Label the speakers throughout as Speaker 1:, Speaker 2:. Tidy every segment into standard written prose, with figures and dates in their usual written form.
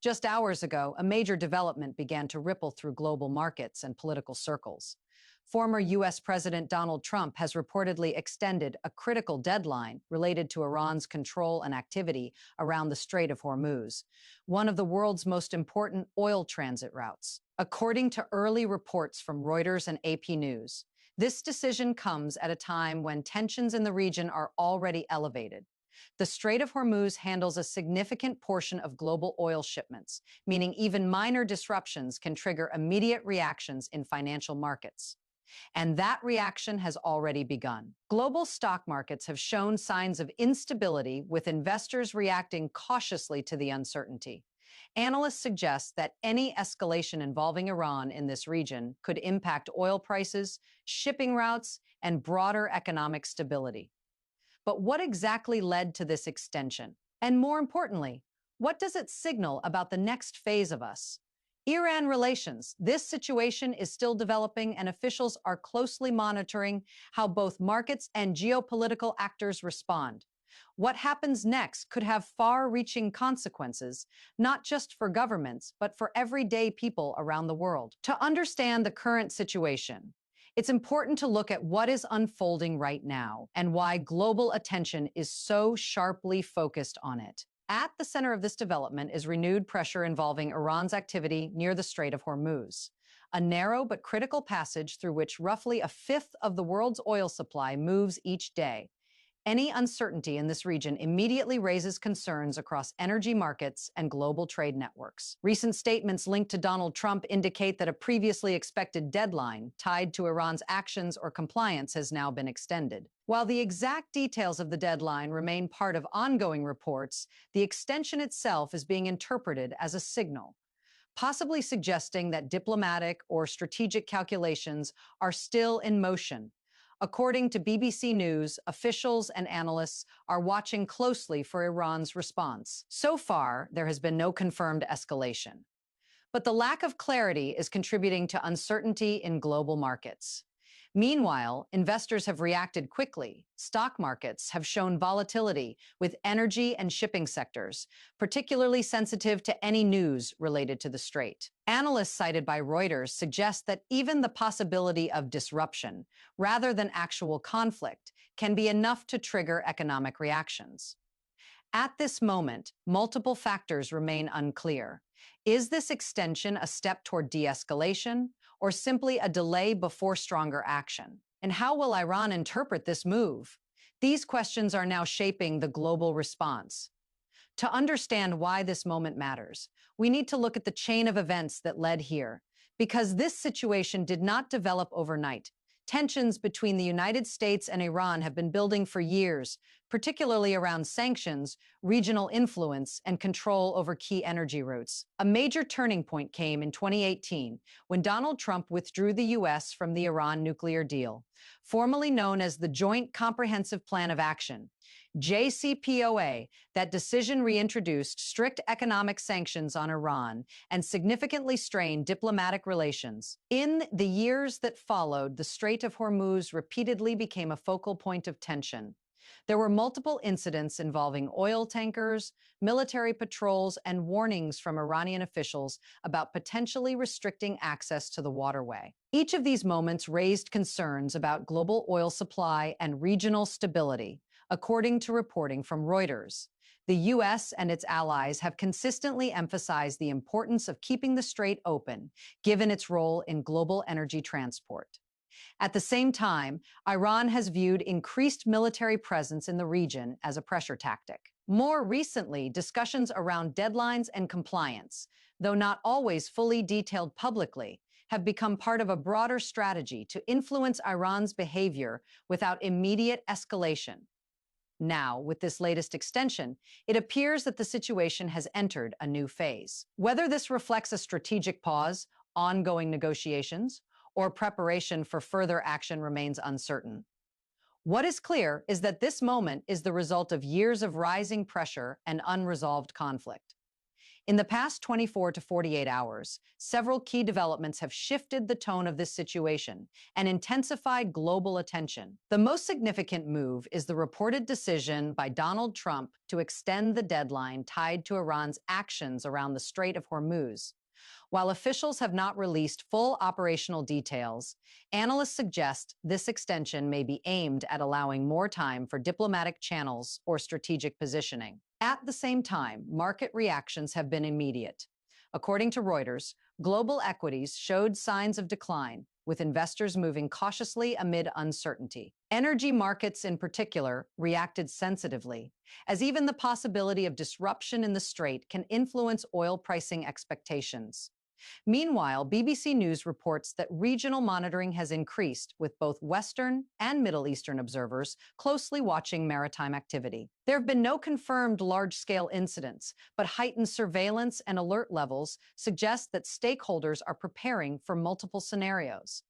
Speaker 1: Just hours ago, a major development began to ripple through global markets and political circles. Former U.S. President Donald Trump has reportedly extended a critical deadline related to Iran's control and activity around the Strait of Hormuz, one of the world's most important oil transit routes. According to early reports from Reuters and AP News, this decision comes at a time when tensions in the region are already elevated. The Strait of Hormuz handles a significant portion of global oil shipments, meaning even minor disruptions can trigger immediate reactions in financial markets. And that reaction has already begun. Global stock markets have shown signs of instability, with investors reacting cautiously to the uncertainty. Analysts suggest that any escalation involving Iran in this region could impact oil prices, shipping routes, and broader economic stability. But what exactly led to this extension? And more importantly, what does it signal about the next phase of us? Iran relations. This situation is still developing, and officials are closely monitoring how both markets and geopolitical actors respond. What happens next could have far-reaching consequences, not just for governments, but for everyday people around the world. To understand the current situation, it's important to look at what is unfolding right now and why global attention is so sharply focused on it. At the center of this development is renewed pressure involving Iran's activity near the Strait of Hormuz, a narrow but critical passage through which roughly a fifth of the world's oil supply moves each day. Any uncertainty in this region immediately raises concerns across energy markets and global trade networks. Recent statements linked to Donald Trump indicate that a previously expected deadline tied to Iran's actions or compliance has now been extended. While the exact details of the deadline remain part of ongoing reports, the extension itself is being interpreted as a signal, possibly suggesting that diplomatic or strategic calculations are still in motion. According to BBC News, officials and analysts are watching closely for Iran's response. So far, there has been no confirmed escalation. But the lack of clarity is contributing to uncertainty in global markets. Meanwhile, investors have reacted quickly. Stock markets have shown volatility, with energy and shipping sectors particularly sensitive to any news related to the strait. Analysts cited by Reuters suggest that even the possibility of disruption, rather than actual conflict, can be enough to trigger economic reactions. At this moment, multiple factors remain unclear. Is this extension a step toward de-escalation, or simply a delay before stronger action? And how will Iran interpret this move? These questions are now shaping the global response. To understand why this moment matters, we need to look at the chain of events that led here, because this situation did not develop overnight. Tensions between the United States and Iran have been building for years, particularly around sanctions, regional influence, and control over key energy routes. A major turning point came in 2018 when Donald Trump withdrew the U.S. from the Iran nuclear deal, formerly known as the Joint Comprehensive Plan of Action, JCPOA. That decision reintroduced strict economic sanctions on Iran and significantly strained diplomatic relations. In the years that followed, the Strait of Hormuz repeatedly became a focal point of tension. There were multiple incidents involving oil tankers, military patrols, and warnings from Iranian officials about potentially restricting access to the waterway. Each of these moments raised concerns about global oil supply and regional stability. According to reporting from Reuters, the U.S. and its allies have consistently emphasized the importance of keeping the strait open, given its role in global energy transport. At the same time, Iran has viewed increased military presence in the region as a pressure tactic. More recently, discussions around deadlines and compliance, though not always fully detailed publicly, have become part of a broader strategy to influence Iran's behavior without immediate escalation. Now, with this latest extension, it appears that the situation has entered a new phase. Whether this reflects a strategic pause, ongoing negotiations, or preparation for further action remains uncertain. What is clear is that this moment is the result of years of rising pressure and unresolved conflict. In the past 24 to 48 hours, several key developments have shifted the tone of this situation and intensified global attention. The most significant move is the reported decision by Donald Trump to extend the deadline tied to Iran's actions around the Strait of Hormuz. While officials have not released full operational details, analysts suggest this extension may be aimed at allowing more time for diplomatic channels or strategic positioning. At the same time, market reactions have been immediate. According to Reuters, global equities showed signs of decline, with investors moving cautiously amid uncertainty. Energy markets, in particular, reacted sensitively, as even the possibility of disruption in the strait can influence oil pricing expectations. Meanwhile, BBC News reports that regional monitoring has increased, with both Western and Middle Eastern observers closely watching maritime activity. There have been no confirmed large-scale incidents, but heightened surveillance and alert levels suggest that stakeholders are preparing for multiple scenarios.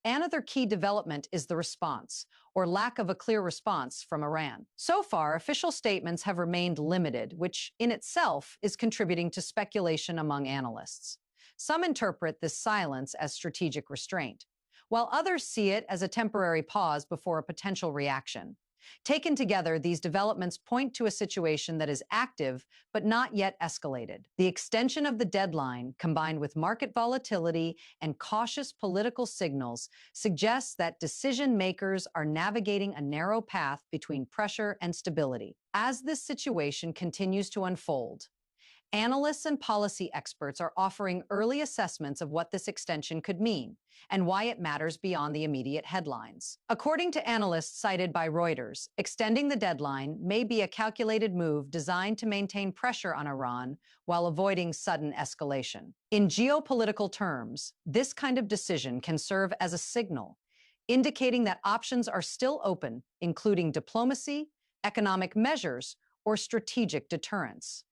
Speaker 1: Another key development is the response, or lack of a clear response, from Iran. So far, official statements have remained limited, which in itself is contributing to speculation among analysts. Some interpret this silence as strategic restraint, while others see it as a temporary pause before a potential reaction. Taken together, these developments point to a situation that is active but not yet escalated. The extension of the deadline, combined with market volatility and cautious political signals, suggests that decision makers are navigating a narrow path between pressure and stability. As this situation continues to unfold, analysts and policy experts are offering early assessments of what this extension could mean and why it matters beyond the immediate headlines. According to analysts cited by Reuters, extending the deadline may be a calculated move designed to maintain pressure on Iran while avoiding sudden escalation. In geopolitical terms, this kind of decision can serve as a signal, indicating that options are still open, including diplomacy, economic measures, or strategic deterrence.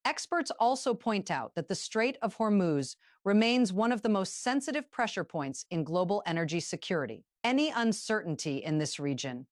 Speaker 1: Experts also point out that the Strait of Hormuz remains one of the most sensitive pressure points in global energy security. Any uncertainty in this region,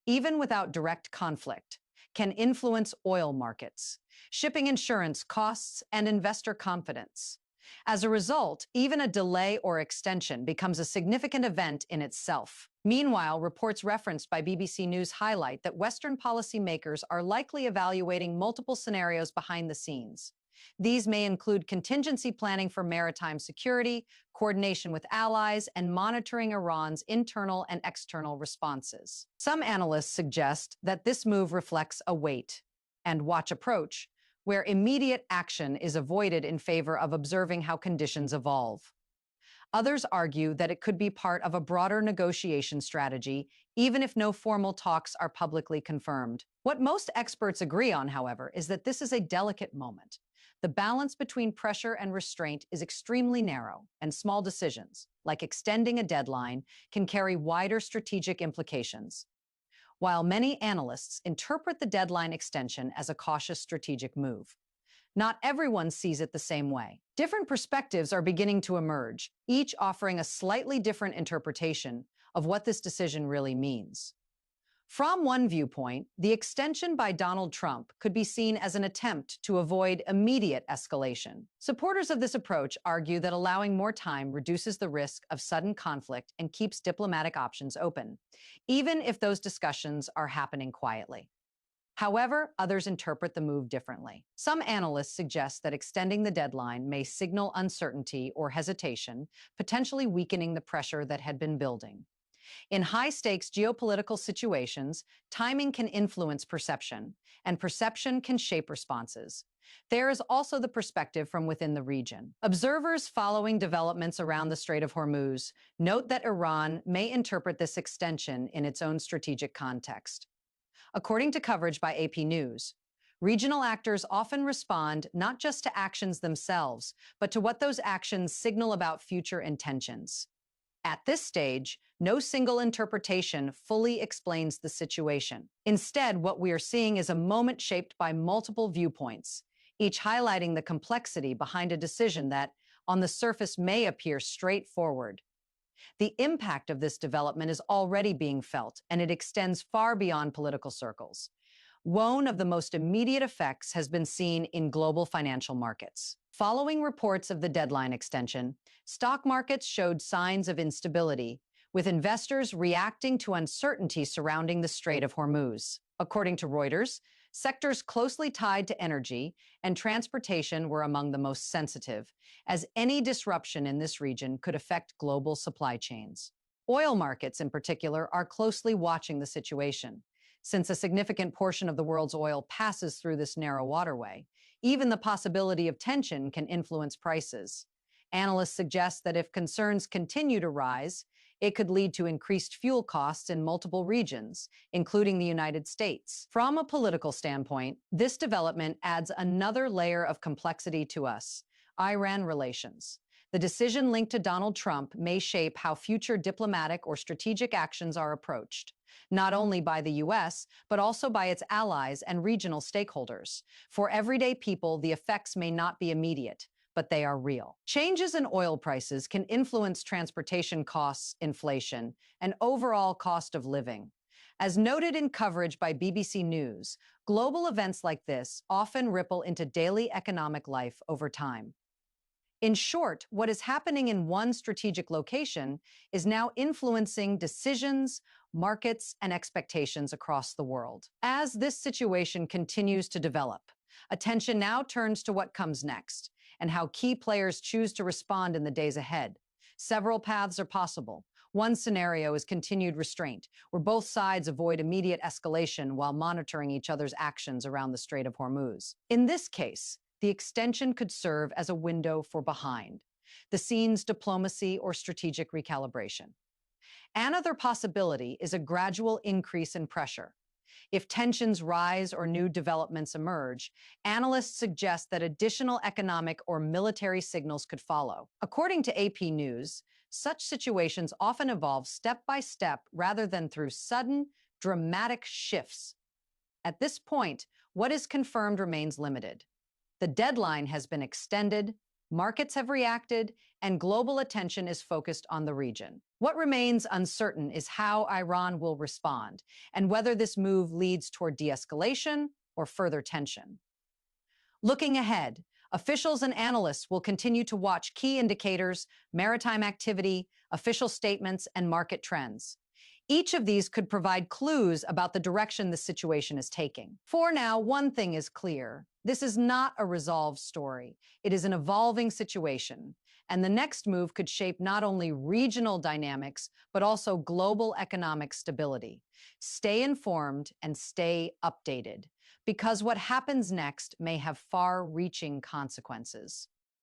Speaker 1: even without direct conflict, can influence oil markets, shipping insurance costs, and investor confidence. As a result, even a delay or extension becomes a significant event in itself. Meanwhile, reports referenced by BBC News highlight that Western policymakers are likely evaluating multiple scenarios behind the scenes. These may include contingency planning for maritime security, coordination with allies, and monitoring Iran's internal and external responses. Some analysts suggest that this move reflects a wait and watch approach, where immediate action is avoided in favor of observing how conditions evolve. Others argue that it could be part of a broader negotiation strategy, even if no formal talks are publicly confirmed. What most experts agree on, however, is that this is a delicate moment. The balance between pressure and restraint is extremely narrow, and small decisions, like extending a deadline, can carry wider strategic implications. While many analysts interpret the deadline extension as a cautious strategic move, not everyone sees it the same way. Different perspectives are beginning to emerge, each offering a slightly different interpretation of what this decision really means. From one viewpoint, the extension by Donald Trump could be seen as an attempt to avoid immediate escalation. Supporters of this approach argue that allowing more time reduces the risk of sudden conflict and keeps diplomatic options open, even if those discussions are happening quietly. However, others interpret the move differently. Some analysts suggest that extending the deadline may signal uncertainty or hesitation, potentially weakening the pressure that had been building. In high-stakes geopolitical situations, timing can influence perception, and perception can shape responses. There is also the perspective from within the region. Observers following developments around the Strait of Hormuz note that Iran may interpret this extension in its own strategic context. According to coverage by AP News, regional actors often respond not just to actions themselves, but to what those actions signal about future intentions. At this stage, no single interpretation fully explains the situation. Instead, what we are seeing is a moment shaped by multiple viewpoints, each highlighting the complexity behind a decision that, on the surface, may appear straightforward. The impact of this development is already being felt, and it extends far beyond political circles. One of the most immediate effects has been seen in global financial markets. Following reports of the deadline extension, stock markets showed signs of instability, with investors reacting to uncertainty surrounding the Strait of Hormuz. According to Reuters, sectors closely tied to energy and transportation were among the most sensitive, as any disruption in this region could affect global supply chains. Oil markets, in particular, are closely watching the situation. Since a significant portion of the world's oil passes through this narrow waterway, even the possibility of tension can influence prices. Analysts suggest that if concerns continue to rise, it could lead to increased fuel costs in multiple regions, including the United States. From a political standpoint, this development adds another layer of complexity to us: Iran relations. The decision linked to Donald Trump may shape how future diplomatic or strategic actions are approached, not only by the U.S., but also by its allies and regional stakeholders. For everyday people, the effects may not be immediate, but they are real. Changes in oil prices can influence transportation costs, inflation, and overall cost of living. As noted in coverage by BBC News, global events like this often ripple into daily economic life over time. In short, what is happening in one strategic location is now influencing decisions, markets, and expectations across the world. As this situation continues to develop, attention now turns to what comes next and how key players choose to respond in the days ahead. Several paths are possible. One scenario is continued restraint, where both sides avoid immediate escalation while monitoring each other's actions around the Strait of Hormuz. In this case, the extension could serve as a window for behind the scenes diplomacy or strategic recalibration. Another possibility is a gradual increase in pressure. If tensions rise or new developments emerge, analysts suggest that additional economic or military signals could follow. According to AP News, such situations often evolve step by step rather than through sudden, dramatic shifts. At this point, what is confirmed remains limited. The deadline has been extended, markets have reacted, and global attention is focused on the region. What remains uncertain is how Iran will respond and whether this move leads toward de-escalation or further tension. Looking ahead, officials and analysts will continue to watch key indicators, maritime activity, official statements, and market trends. Each of these could provide clues about the direction the situation is taking. For now, one thing is clear. This is not a resolved story. It is an evolving situation, and the next move could shape not only regional dynamics, but also global economic stability. Stay informed and stay updated, because what happens next may have far-reaching consequences.